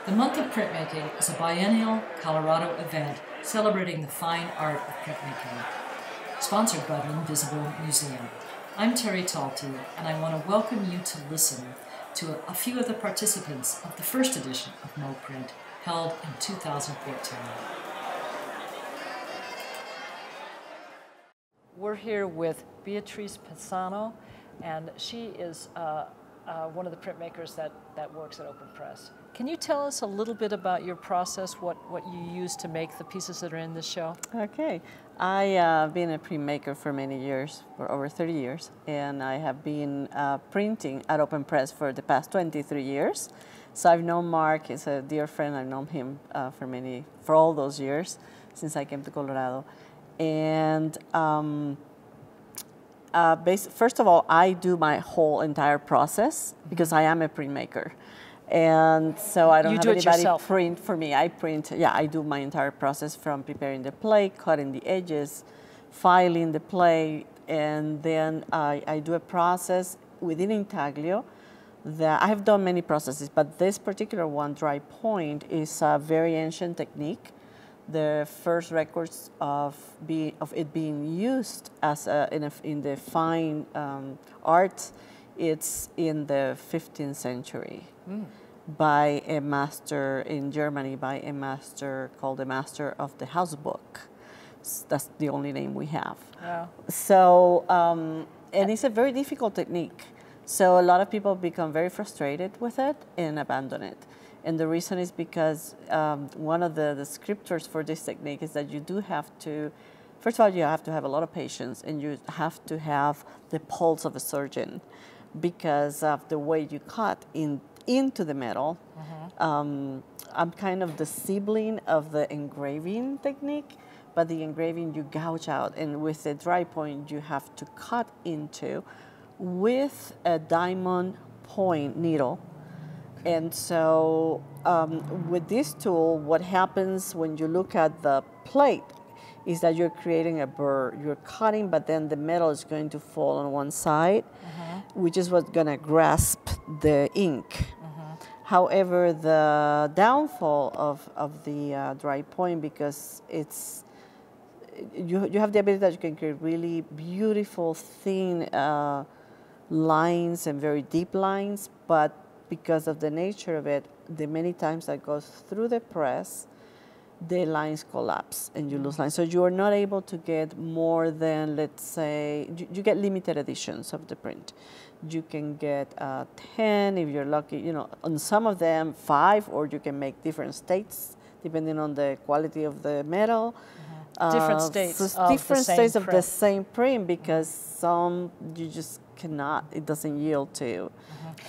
The Month of Printmaking is a biennial Colorado event celebrating the fine art of printmaking, sponsored by the Invisible Museum. I'm Terry Talty, and I want to welcome you to listen to a few of the participants of the first edition of MoPrint, held in 2014. We're here with Beatriz Pestana, and she is one of the printmakers that works at OpenPress. Can you tell us a little bit about your process, what you use to make the pieces that are in this show? Okay. I've been a printmaker for many years, for over 30 years, and I have been printing at OpenPress for the past 23 years. So I've known Mark, he's a dear friend, I've known him for all those years, since I came to Colorado. And first of all, I do my whole entire process because I am a printmaker. And so I don't have anybody print for me. I do my entire process from preparing the plate, cutting the edges, filing the plate, and then I do a process within Intaglio that I have done many processes, but this particular one, dry point, is a very ancient technique. The first records of it being used as in the fine art, it's in the 15th century. By a master in Germany, by a master called the Master of the House Book. That's the only name we have. Yeah. So, and it's a very difficult technique. So a lot of people become very frustrated with it and abandon it. And the reason is because one of the descriptors for this technique is that you do have to, first of all, you have to have a lot of patience, and you have to have the pulse of a surgeon because of the way you cut into the metal. I'm kind of the sibling of the engraving technique, but the engraving you gouge out, and with the dry point you have to cut into with a diamond point needle. And so with this tool, what happens when you look at the plate is that you're creating a burr. You're cutting, but then the metal is going to fall on one side, which is what's going to grasp the ink. However, the downfall of the dry point, because you have the ability that you can create really beautiful, thin lines and very deep lines, but because of the nature of it, the many times that goes through the press, the lines collapse and you lose lines. So you are not able to get more than, let's say, you get limited editions of the print. You can get 10 if you're lucky, on some of them 5, or you can make different states depending on the quality of the metal. Different states of the same print, because some you just cannot, it doesn't yield to.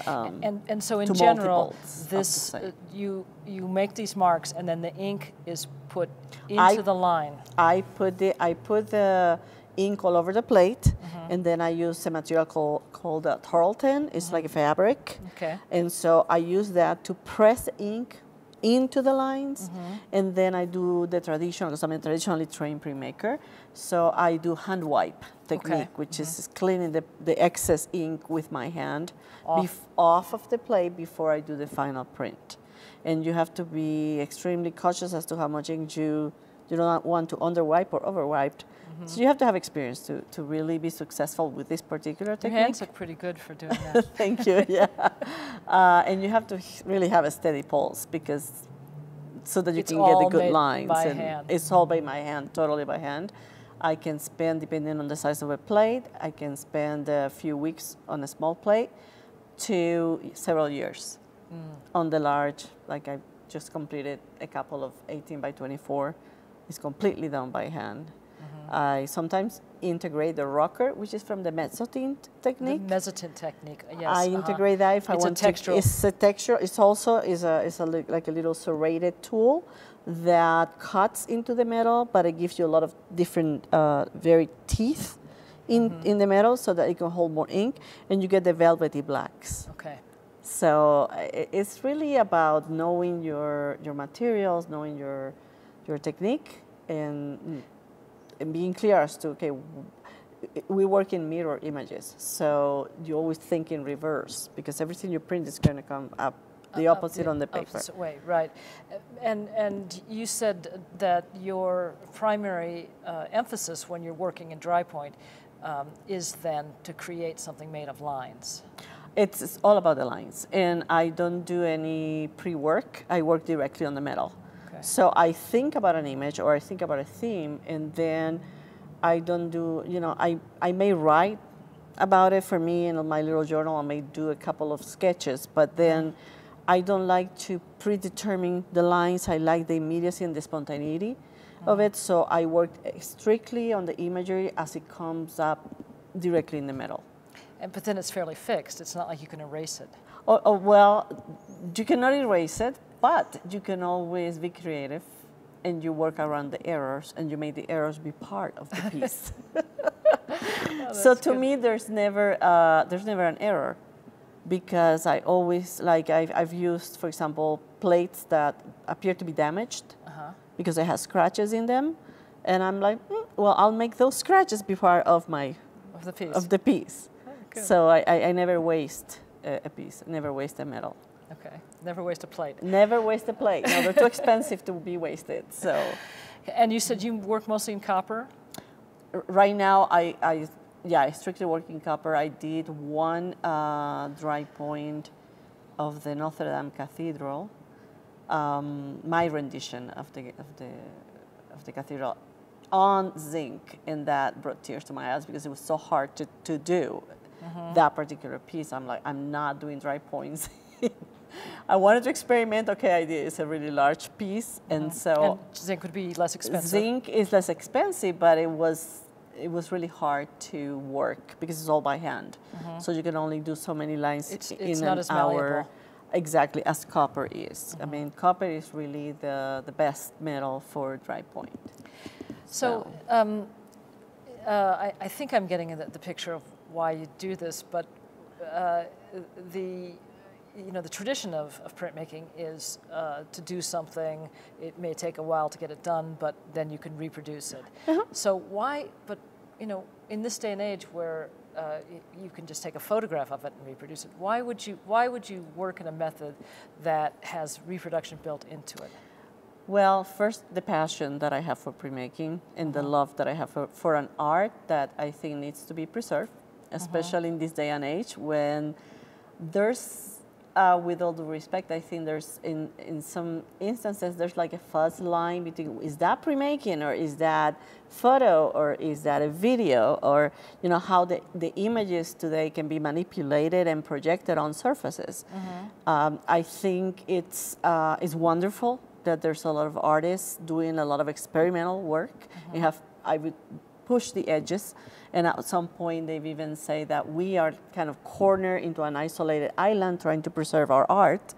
And so in general, this you make these marks, and then the ink is put into the line. I put the ink all over the plate, and then I use a material called Tarleton. It's like a fabric. Okay. And so I use that to press the ink into the lines, and then I do the traditional, because I'm a traditionally trained printmaker, so I do hand wipe technique, which is cleaning the excess ink with my hand off of the plate before I do the final print. And you have to be extremely cautious as to how much ink you do not want to underwipe or overwipe. So you have to have experience to really be successful with this particular technique. Your hands look pretty good for doing that. Thank you, yeah. And you have to really have a steady pulse, because so that you can get the good lines. By hand. It's all by my hand, totally by hand. I can spend, depending on the size of a plate, I can spend a few weeks on a small plate to several years. On the large, like I just completed a couple of 18 by 24, it's completely done by hand. I sometimes integrate the rocker, which is from the mezzotint technique. The mezzotint technique, yes. I integrate that if I want to. It's a texture. It's also like a little serrated tool that cuts into the metal, but it gives you a lot of different very teeth in the metal, so that it can hold more ink, and you get the velvety blacks. Okay. So it's really about knowing your materials, knowing your technique, and being clear as to, okay, we work in mirror images, so you always think in reverse, because everything you print is going to come up the opposite on the paper. Opposite way, right. And you said that your primary emphasis when you're working in dry point is then to create something made of lines. It's all about the lines, and I don't do any pre-work. I work directly on the metal. Okay. So I think about an image or I think about a theme, and then I don't do, you know, I may write about it for me in my little journal. I may do a couple of sketches, but then I don't like to predetermine the lines. I like the immediacy and the spontaneity of it, so I work strictly on the imagery as it comes up directly in the metal. But then it's fairly fixed. It's not like you can erase it. Oh, well, you cannot erase it, but you can always be creative, and you work around the errors, and you make the errors be part of the piece. So to me, there's never an error, because I always, like, I've used, for example, plates that appear to be damaged because they have scratches in them, and I'm like, well, I'll make those scratches be part of the piece. Good. So I never waste a piece, never waste a metal. Okay, never waste a plate. Never waste a plate. No, they're too expensive to be wasted. So. And you said you work mostly in copper? Right now, I strictly work in copper. I did one dry point of the Notre Dame Cathedral, my rendition of the cathedral on zinc, and that brought tears to my eyes because it was so hard to do. That particular piece, I'm like, I'm not doing dry points. I wanted to experiment. Okay, I did. It's a really large piece, and so and zinc would be less expensive. Zinc is less expensive, but it was really hard to work because it's all by hand. So you can only do so many lines in not an as hour. malleable. Exactly, as copper is. I mean, copper is really the best metal for dry point. So I think I'm getting the picture of why you do this, but the tradition of printmaking is to do something. It may take a while to get it done, but then you can reproduce it. So why? But in this day and age where you can just take a photograph of it and reproduce it, why would you work in a method that has reproduction built into it? Well, first, the passion that I have for printmaking and the love that I have for an art that I think needs to be preserved, especially in this day and age when there's, with all due respect, I think there's, in some instances, there's like a fuzz line between, is that printmaking, or is that photo, or is that a video, or how the images today can be manipulated and projected on surfaces. I think it's wonderful that there's a lot of artists doing a lot of experimental work. I would push the edges, and at some point they've even say that we are kind of cornered into an isolated island trying to preserve our art,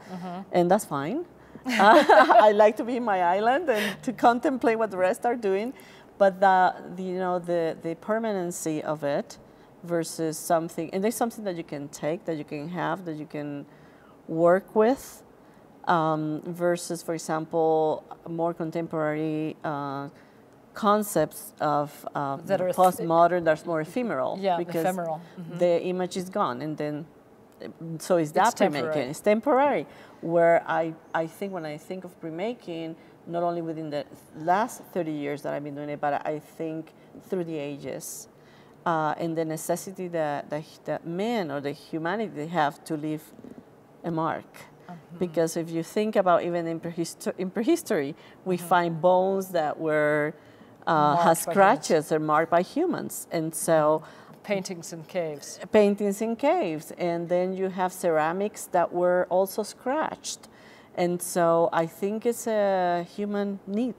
and that's fine. I like to be in my island and to contemplate what the rest are doing, but the permanency of it versus something, and there's something that you can take, that you can have, that you can work with, versus, for example, more contemporary concepts of that are postmodern, that's more ephemeral. Yeah, because ephemeral. The image is gone, and then so is that printmaking. It's temporary. Where I think when I think of printmaking, not only within the last 30 years that I've been doing it, but I think through the ages, and the necessity that men or the humanity have to leave a mark. Because if you think about even in prehistory, we find bones that were has scratches or marked by humans, and so paintings in caves. Paintings in caves, and then you have ceramics that were also scratched, and so I think it's a human need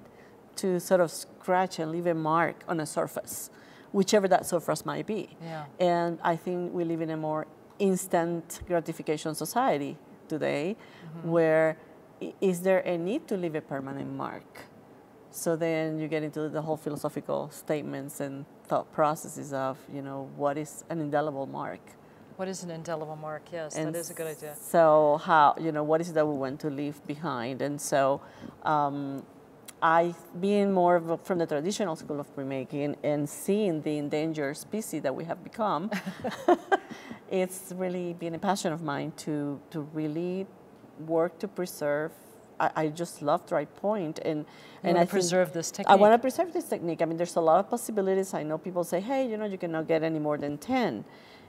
to sort of scratch and leave a mark on a surface, whichever that surface might be. And I think we live in a more instant gratification society today, where is there a need to leave a permanent mark? So then you get into the whole philosophical statements and thought processes of, what is an indelible mark? What is an indelible mark? Yes, and that is a good idea. So how, what is it that we want to leave behind? And so being more from the traditional school of printmaking and seeing the endangered species that we have become, it's really been a passion of mine to really work to preserve. I just love dry point, and I preserve this technique. I want to preserve this technique. I mean, there's a lot of possibilities. I know people say, hey, you know, you cannot get any more than 10,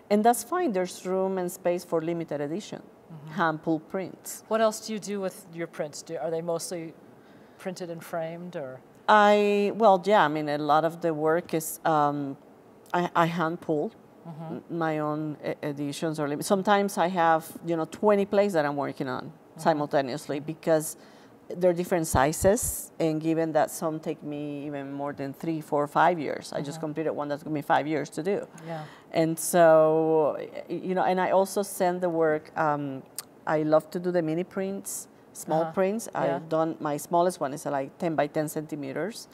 and that's fine. There's room and space for limited edition, hand pull prints. What else do you do with your prints? Are they mostly printed and framed, or? Well, yeah. I mean, a lot of the work is I hand pull my own editions, or sometimes I have 20 plays that I'm working on simultaneously, because they're different sizes, and given that some take me even more than 3, 4, 5 years, I just completed one that's going to be 5 years to do. Yeah. And so, and I also send the work. I love to do the mini prints, small prints. I've done, my smallest one is like 10 by 10 centimeters.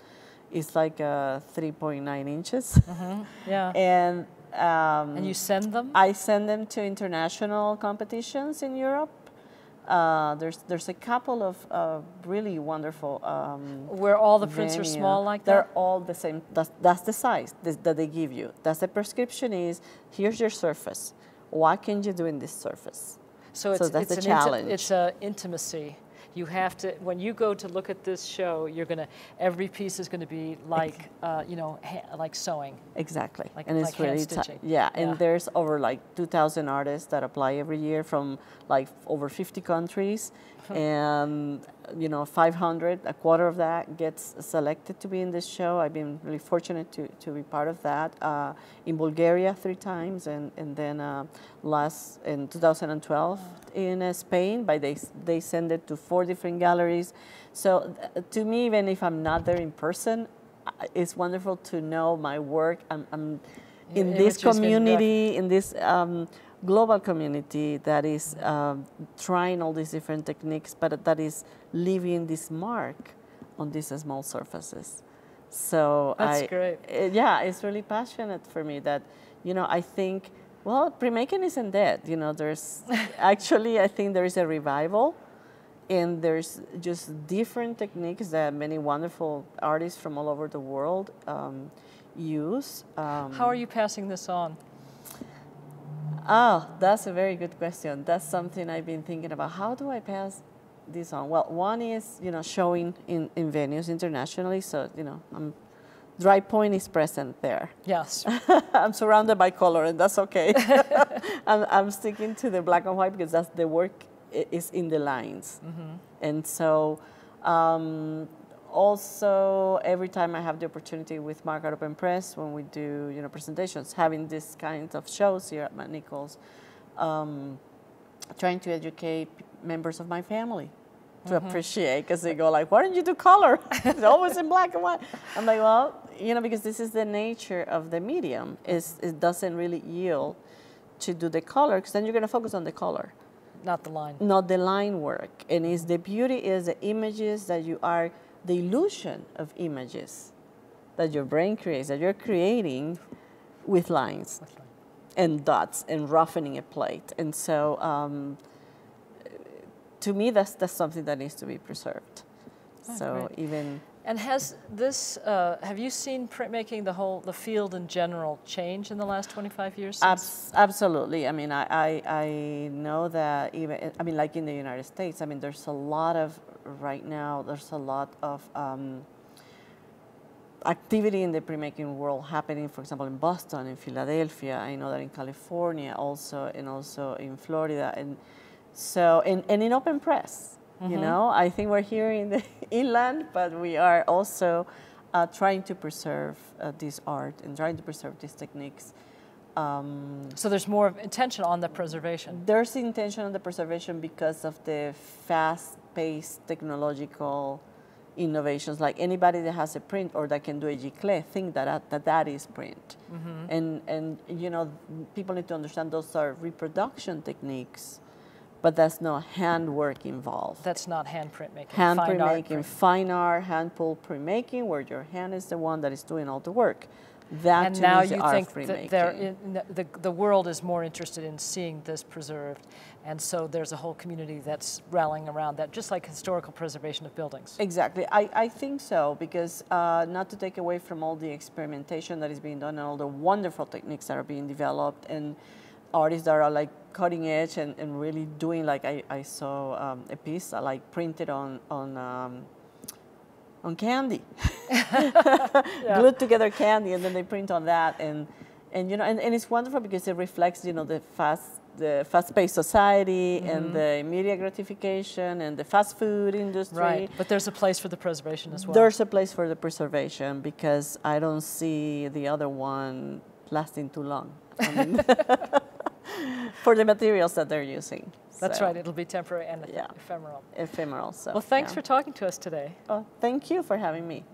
It's like 3.9 inches. Yeah. And you send them? I send them to international competitions in Europe. There's a couple of really wonderful where all the prints are small like that? They're all the same. That's the size that they give you. That's the prescription is, here's your surface. What can you do in this surface? So that's a challenge. It's an intimacy. You have to, when you go to look at this show, every piece is going to be like, like sewing. Exactly. Like, and it's like really hand stitching. yeah, and there's over like 2,000 artists that apply every year from like over 50 countries. And 500, a quarter of that gets selected to be in this show. I've been really fortunate to be part of that. In Bulgaria 3 times, and then last in 2012 in Spain. They send it to 4 different galleries. So to me, even if I'm not there in person, it's wonderful to know my work. I'm in this community, in this global community that is trying all these different techniques, but that is leaving this mark on these small surfaces. So that's great. Yeah, it's really passionate for me that, I think, well, printmaking isn't dead. There's actually, I think there is a revival, and there's just different techniques that many wonderful artists from all over the world use. How are you passing this on? Oh, that's a very good question. That's something I've been thinking about. How do I pass this on? Well, one is, showing in venues internationally. So, dry point is present there. Yes. I'm surrounded by color, and that's okay. I'm sticking to the black and white because that's the work is in the lines. And so, also, every time I have the opportunity with Market Open Press, when we do, presentations, having this kind of shows here at Matt Nichols, trying to educate members of my family to appreciate, because they go like, why don't you do color? It's always in black and white. I'm like, well, because this is the nature of the medium. It doesn't really yield to do the color, because then you're going to focus on the color. Not the line. Not the line work. And the beauty is the images that you are, the illusion of images that your brain creates, that you're creating with lines and dots and roughening a plate. And so to me, that's something that needs to be preserved. Oh, so great. even... And has this, have you seen printmaking, the field in general, change in the last 25 years? Absolutely. I mean, I know that even, like in the United States, there's a lot of, right now, there's a lot of activity in the printmaking world happening, for example, in Boston, in Philadelphia. I know that in California also, and also in Florida. And so, and in open press. I think we're here in the inland, but we are also trying to preserve this art and trying to preserve these techniques. So there's more intention on the preservation. There's intention on the preservation because of the fast-paced technological innovations. Like anybody that has a print or that can do a giclée think that is print. And people need to understand those are reproduction techniques. But that's not handwork involved. That's not hand printmaking. Hand printmaking, fine art, hand pull printmaking, where your hand is the one that is doing all the work. That and to now me is you art think printmaking. that the world is more interested in seeing this preserved, and so there's a whole community that's rallying around that, just like historical preservation of buildings. Exactly, I think so, because not to take away from all the experimentation that is being done and all the wonderful techniques that are being developed, and artists that are like cutting edge and really doing, like I saw a piece like printed on candy, glued together candy, and then they print on that, and you know, and it's wonderful because it reflects, you know, the fast-paced society and the immediate gratification and the fast food industry. Right, but there's a place for the preservation as well. There's a place for the preservation because I don't see the other one lasting too long. I mean, for the materials that they're using. That's right, it'll be temporary and ephemeral. Ephemeral, so. Well, thanks for talking to us today. Oh, thank you for having me.